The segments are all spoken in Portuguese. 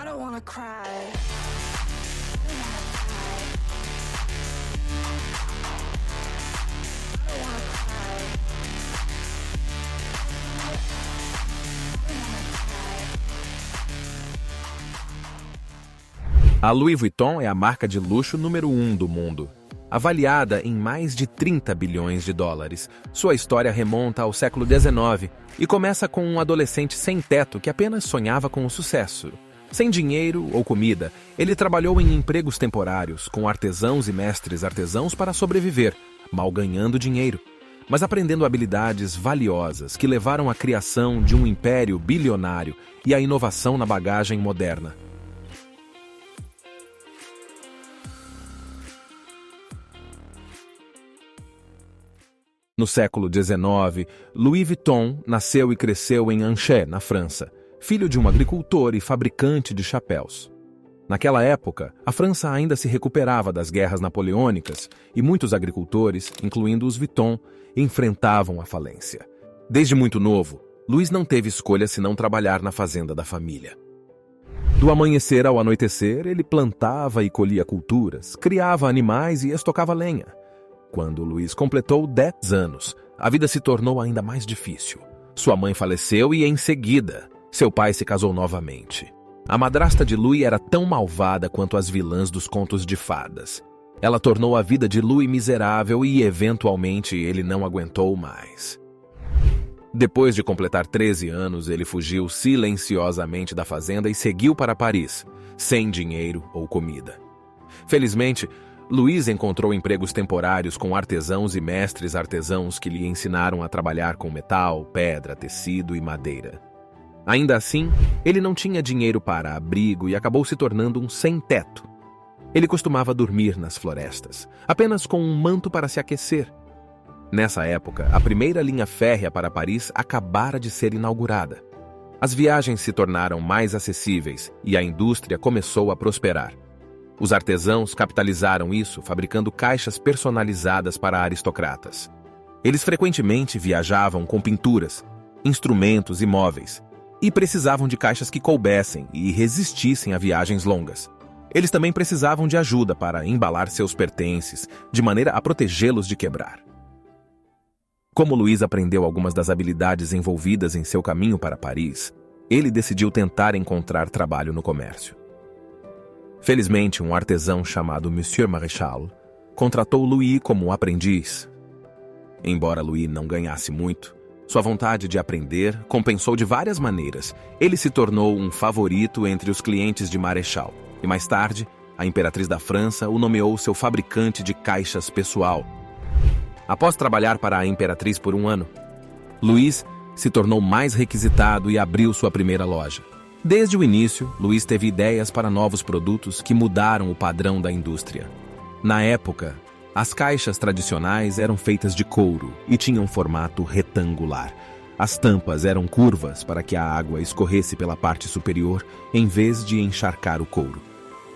I don't wanna cry. A Louis Vuitton é a marca de luxo número 1 do mundo. Avaliada em mais de 30 bilhões de dólares, sua história remonta ao século XIX e começa com um adolescente sem teto que apenas sonhava com o sucesso. Sem dinheiro ou comida, ele trabalhou em empregos temporários com artesãos e mestres artesãos para sobreviver, mal ganhando dinheiro, mas aprendendo habilidades valiosas que levaram à criação de um império bilionário e à inovação na bagagem moderna. No século XIX, Louis Vuitton nasceu e cresceu em Angers, na França, filho de um agricultor e fabricante de chapéus. Naquela época, a França ainda se recuperava das guerras napoleônicas e muitos agricultores, incluindo os Vuitton, enfrentavam a falência. Desde muito novo, Louis não teve escolha senão trabalhar na fazenda da família. Do amanhecer ao anoitecer, ele plantava e colhia culturas, criava animais e estocava lenha. Quando Louis completou 10 anos, a vida se tornou ainda mais difícil. Sua mãe faleceu e, em seguida, seu pai se casou novamente. A madrasta de Louis era tão malvada quanto as vilãs dos contos de fadas. Ela tornou a vida de Louis miserável e, eventualmente, ele não aguentou mais. Depois de completar 13 anos, ele fugiu silenciosamente da fazenda e seguiu para Paris, sem dinheiro ou comida. Felizmente, Louis encontrou empregos temporários com artesãos e mestres artesãos que lhe ensinaram a trabalhar com metal, pedra, tecido e madeira. Ainda assim, ele não tinha dinheiro para abrigo e acabou se tornando um sem-teto. Ele costumava dormir nas florestas, apenas com um manto para se aquecer. Nessa época, a primeira linha férrea para Paris acabara de ser inaugurada. As viagens se tornaram mais acessíveis e a indústria começou a prosperar. Os artesãos capitalizaram isso fabricando caixas personalizadas para aristocratas. Eles frequentemente viajavam com pinturas, instrumentos e móveis, e precisavam de caixas que coubessem e resistissem a viagens longas. Eles também precisavam de ajuda para embalar seus pertences, de maneira a protegê-los de quebrar. Como Louis aprendeu algumas das habilidades envolvidas em seu caminho para Paris, ele decidiu tentar encontrar trabalho no comércio. Felizmente, um artesão chamado Monsieur Maréchal contratou Louis como aprendiz. Embora Louis não ganhasse muito, sua vontade de aprender compensou de várias maneiras. Ele se tornou um favorito entre os clientes de Maréchal e, mais tarde, a imperatriz da França o nomeou seu fabricante de caixas pessoal. Após trabalhar para a imperatriz por um ano, Louis se tornou mais requisitado e abriu sua primeira loja. Desde o início, Louis teve ideias para novos produtos que mudaram o padrão da indústria. Na época, as caixas tradicionais eram feitas de couro e tinham formato retangular. As tampas eram curvas para que a água escorresse pela parte superior em vez de encharcar o couro.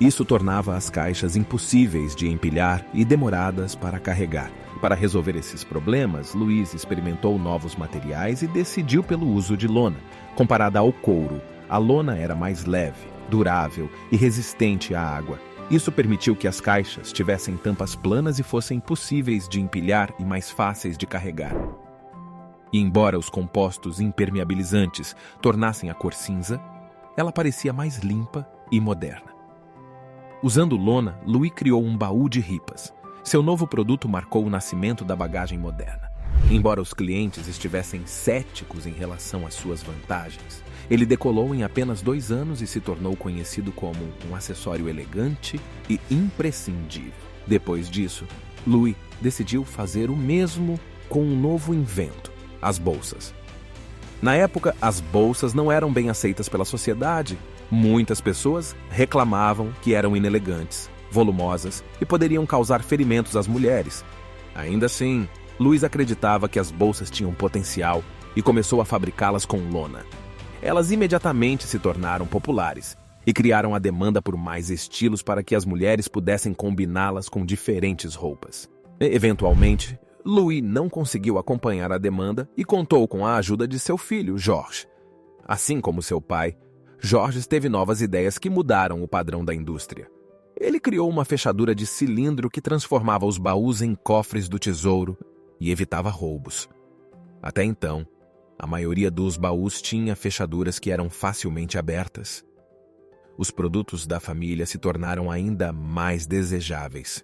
Isso tornava as caixas impossíveis de empilhar e demoradas para carregar. Para resolver esses problemas, Louis experimentou novos materiais e decidiu pelo uso de lona. Comparada ao couro, a lona era mais leve, durável e resistente à água. Isso permitiu que as caixas tivessem tampas planas e fossem possíveis de empilhar e mais fáceis de carregar. E embora os compostos impermeabilizantes tornassem a cor cinza, ela parecia mais limpa e moderna. Usando lona, Louis criou um baú de ripas. Seu novo produto marcou o nascimento da bagagem moderna. Embora os clientes estivessem céticos em relação às suas vantagens, ele decolou em apenas 2 anos e se tornou conhecido como um acessório elegante e imprescindível. Depois disso, Louis decidiu fazer o mesmo com um novo invento, as bolsas. Na época, as bolsas não eram bem aceitas pela sociedade. Muitas pessoas reclamavam que eram inelegantes, volumosas e poderiam causar ferimentos às mulheres. Ainda assim, Louis acreditava que as bolsas tinham potencial e começou a fabricá-las com lona. Elas imediatamente se tornaram populares e criaram a demanda por mais estilos para que as mulheres pudessem combiná-las com diferentes roupas. Eventualmente, Louis não conseguiu acompanhar a demanda e contou com a ajuda de seu filho, Georges. Assim como seu pai, Georges teve novas ideias que mudaram o padrão da indústria. Ele criou uma fechadura de cilindro que transformava os baús em cofres do tesouro e evitava roubos. Até então, a maioria dos baús tinha fechaduras que eram facilmente abertas. Os produtos da família se tornaram ainda mais desejáveis.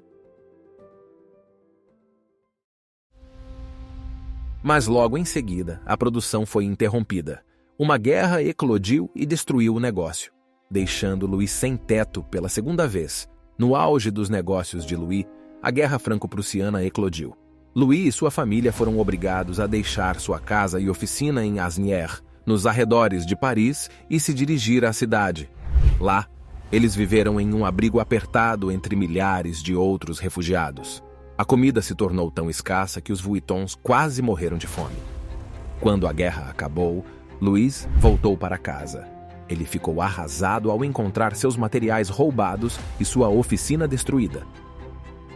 Mas logo em seguida, a produção foi interrompida. Uma guerra eclodiu e destruiu o negócio, deixando Louis sem teto pela segunda vez. No auge dos negócios de Louis, a Guerra Franco-Prussiana eclodiu. Louis e sua família foram obrigados a deixar sua casa e oficina em Asnières, nos arredores de Paris, e se dirigir à cidade. Lá, eles viveram em um abrigo apertado entre milhares de outros refugiados. A comida se tornou tão escassa que os Vuittons quase morreram de fome. Quando a guerra acabou, Louis voltou para casa. Ele ficou arrasado ao encontrar seus materiais roubados e sua oficina destruída.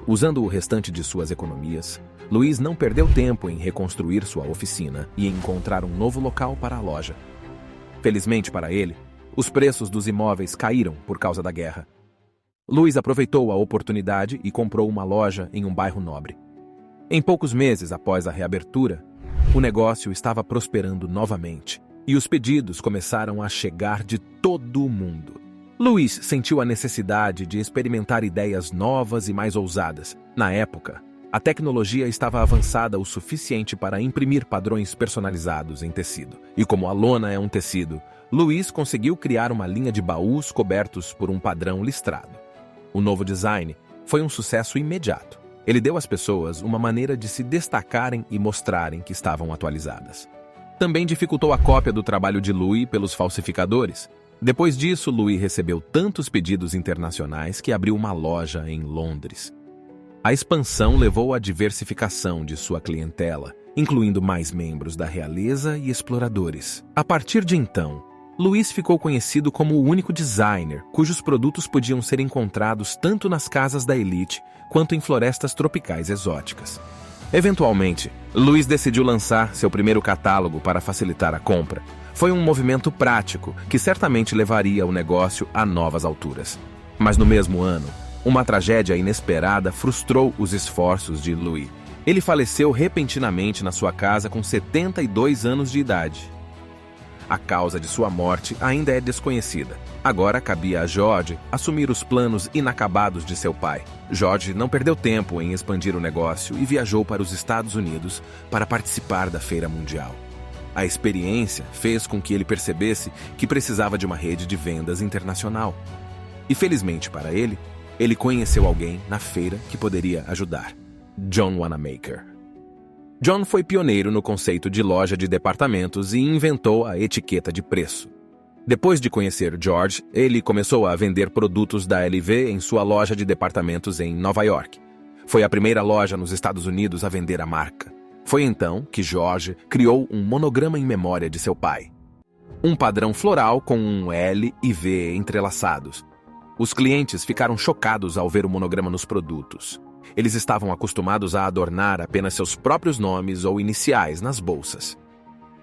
Usando o restante de suas economias, Louis não perdeu tempo em reconstruir sua oficina e encontrar um novo local para a loja. Felizmente para ele, os preços dos imóveis caíram por causa da guerra. Louis aproveitou a oportunidade e comprou uma loja em um bairro nobre. Em poucos meses após a reabertura, o negócio estava prosperando novamente e os pedidos começaram a chegar de todo o mundo. Louis sentiu a necessidade de experimentar ideias novas e mais ousadas. Na época, a tecnologia estava avançada o suficiente para imprimir padrões personalizados em tecido. E como a lona é um tecido, Louis conseguiu criar uma linha de baús cobertos por um padrão listrado. O novo design foi um sucesso imediato. Ele deu às pessoas uma maneira de se destacarem e mostrarem que estavam atualizadas. Também dificultou a cópia do trabalho de Louis pelos falsificadores. Depois disso, Louis recebeu tantos pedidos internacionais que abriu uma loja em Londres. A expansão levou à diversificação de sua clientela, incluindo mais membros da realeza e exploradores. A partir de então, Louis ficou conhecido como o único designer cujos produtos podiam ser encontrados tanto nas casas da elite quanto em florestas tropicais exóticas. Eventualmente, Louis decidiu lançar seu primeiro catálogo para facilitar a compra. Foi um movimento prático que certamente levaria o negócio a novas alturas. Mas no mesmo ano, uma tragédia inesperada frustrou os esforços de Louis. Ele faleceu repentinamente na sua casa com 72 anos de idade. A causa de sua morte ainda é desconhecida. Agora cabia a George assumir os planos inacabados de seu pai. George não perdeu tempo em expandir o negócio e viajou para os Estados Unidos para participar da Feira Mundial. A experiência fez com que ele percebesse que precisava de uma rede de vendas internacional. E felizmente para ele, ele conheceu alguém na feira que poderia ajudar: John Wanamaker. John foi pioneiro no conceito de loja de departamentos e inventou a etiqueta de preço. Depois de conhecer George, ele começou a vender produtos da LV em sua loja de departamentos em Nova York. Foi a primeira loja nos Estados Unidos a vender a marca. Foi então que George criou um monograma em memória de seu pai. Um padrão floral com um L e V entrelaçados. Os clientes ficaram chocados ao ver o monograma nos produtos. Eles estavam acostumados a adornar apenas seus próprios nomes ou iniciais nas bolsas.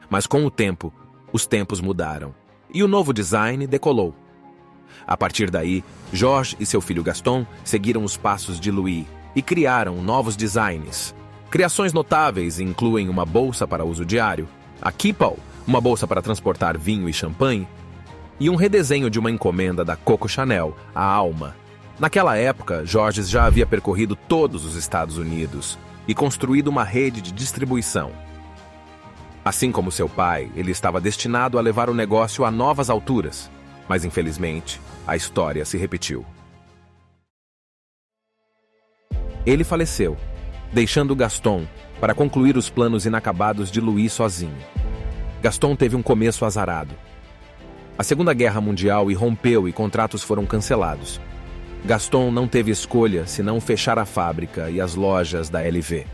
Mas com o tempo, os tempos mudaram e o novo design decolou. A partir daí, Georges e seu filho Gaston seguiram os passos de Louis e criaram novos designs. Criações notáveis incluem uma bolsa para uso diário, a Keepall, uma bolsa para transportar vinho e champanhe, e um redesenho de uma encomenda da Coco Chanel, a Alma. Naquela época, Georges já havia percorrido todos os Estados Unidos e construído uma rede de distribuição. Assim como seu pai, ele estava destinado a levar o negócio a novas alturas, mas infelizmente, a história se repetiu. Ele faleceu, deixando Gaston para concluir os planos inacabados de Louis sozinho. Gaston teve um começo azarado. A Segunda Guerra Mundial irrompeu e contratos foram cancelados. Gaston não teve escolha senão fechar a fábrica e as lojas da LV.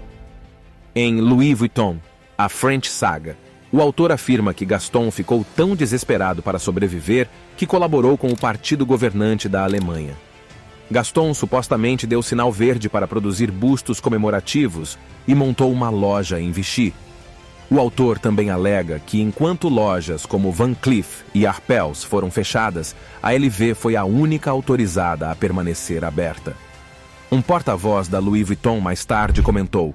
Em Louis Vuitton, a French Saga, o autor afirma que Gaston ficou tão desesperado para sobreviver que colaborou com o partido governante da Alemanha. Gaston supostamente deu sinal verde para produzir bustos comemorativos e montou uma loja em Vichy. O autor também alega que, enquanto lojas como Van Cleef e Arpels foram fechadas, a LV foi a única autorizada a permanecer aberta. Um porta-voz da Louis Vuitton mais tarde comentou: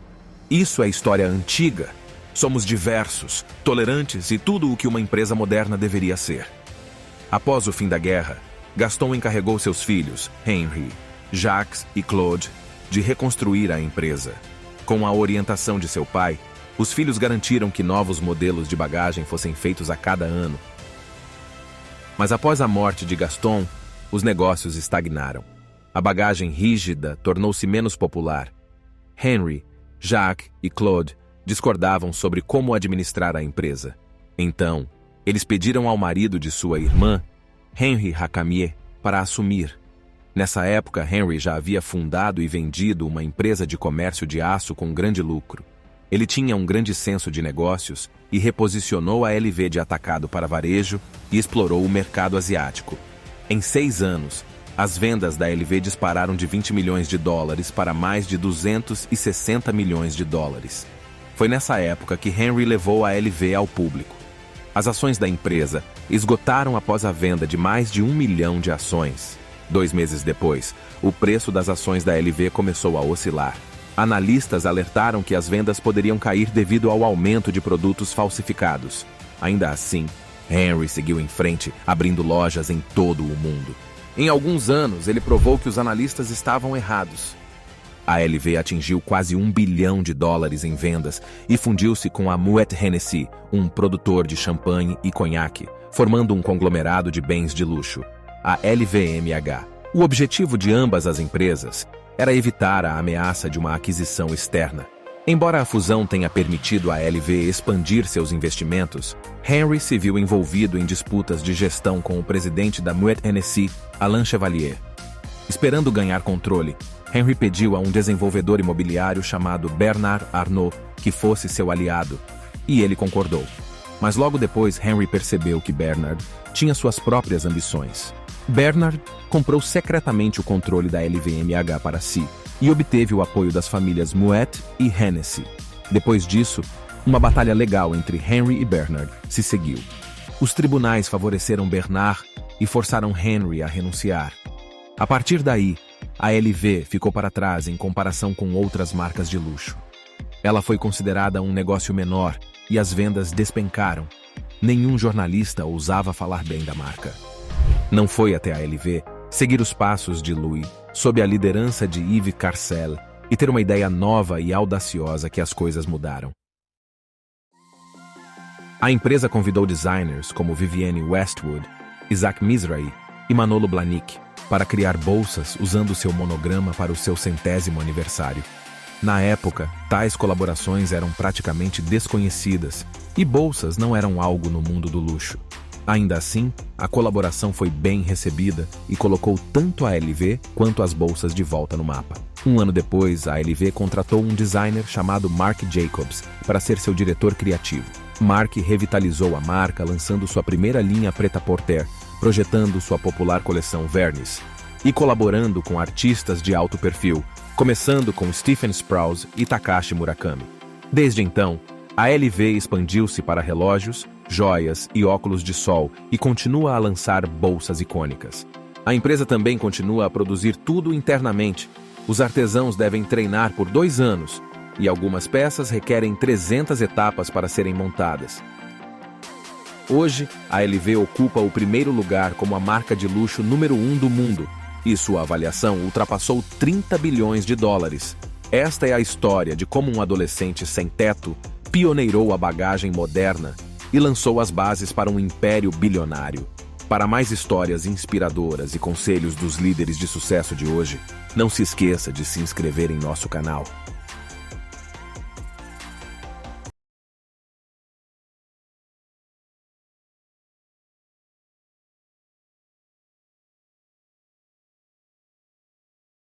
"Isso é história antiga. Somos diversos, tolerantes e tudo o que uma empresa moderna deveria ser." Após o fim da guerra, Gaston encarregou seus filhos, Henri, Jacques e Claude, de reconstruir a empresa. Com a orientação de seu pai, os filhos garantiram que novos modelos de bagagem fossem feitos a cada ano. Mas após a morte de Gaston, os negócios estagnaram. A bagagem rígida tornou-se menos popular. Henri, Jacques e Claude discordavam sobre como administrar a empresa. Então, eles pediram ao marido de sua irmã, Henri Racamier, para assumir. Nessa época, Henri já havia fundado e vendido uma empresa de comércio de aço com grande lucro. Ele tinha um grande senso de negócios e reposicionou a LV de atacado para varejo e explorou o mercado asiático. Em 6 anos, as vendas da LV dispararam de 20 milhões de dólares para mais de 260 milhões de dólares. Foi nessa época que Henri levou a LV ao público. As ações da empresa esgotaram após a venda de mais de 1 milhão de ações. 2 meses depois, o preço das ações da LV começou a oscilar. Analistas alertaram que as vendas poderiam cair devido ao aumento de produtos falsificados. Ainda assim, Henri seguiu em frente, abrindo lojas em todo o mundo. Em alguns anos, ele provou que os analistas estavam errados. A LV atingiu quase 1 bilhão de dólares em vendas e fundiu-se com a Moet Hennessy, um produtor de champanhe e conhaque, formando um conglomerado de bens de luxo, a LVMH. O objetivo de ambas as empresas era evitar a ameaça de uma aquisição externa. Embora a fusão tenha permitido à LV expandir seus investimentos, Henri se viu envolvido em disputas de gestão com o presidente da Moet Hennessy, Alain Chevalier. Esperando ganhar controle, Henri pediu a um desenvolvedor imobiliário chamado Bernard Arnault que fosse seu aliado, e ele concordou. Mas logo depois, Henri percebeu que Bernard tinha suas próprias ambições. Bernard comprou secretamente o controle da LVMH para si e obteve o apoio das famílias Moet e Hennessy. Depois disso, uma batalha legal entre Henri e Bernard se seguiu. Os tribunais favoreceram Bernard e forçaram Henri a renunciar. A partir daí, a LV ficou para trás em comparação com outras marcas de luxo. Ela foi considerada um negócio menor e as vendas despencaram. Nenhum jornalista ousava falar bem da marca. Não foi até a LV seguir os passos de Louis, sob a liderança de Yves Carcel, e ter uma ideia nova e audaciosa que as coisas mudaram. A empresa convidou designers como Vivienne Westwood, Isaac Mizrahi e Manolo Blahnik para criar bolsas usando seu monograma para o seu 100º aniversário. Na época, tais colaborações eram praticamente desconhecidas e bolsas não eram algo no mundo do luxo. Ainda assim, a colaboração foi bem recebida e colocou tanto a LV quanto as bolsas de volta no mapa. Um ano depois, a LV contratou um designer chamado Marc Jacobs para ser seu diretor criativo. Marc revitalizou a marca lançando sua primeira linha prêt-à-porter, projetando sua popular coleção Vernis e colaborando com artistas de alto perfil, começando com Stephen Sprouse e Takashi Murakami. Desde então, a LV expandiu-se para relógios, joias e óculos de sol e continua a lançar bolsas icônicas. A empresa também continua a produzir tudo internamente. Os artesãos devem treinar por 2 anos e algumas peças requerem 300 etapas para serem montadas. Hoje, a LV ocupa o primeiro lugar como a marca de luxo número 1 do mundo e sua avaliação ultrapassou 30 bilhões de dólares. Esta é a história de como um adolescente sem teto pioneirou a bagagem moderna e lançou as bases para um império bilionário. Para mais histórias inspiradoras e conselhos dos líderes de sucesso de hoje, não se esqueça de se inscrever em nosso canal.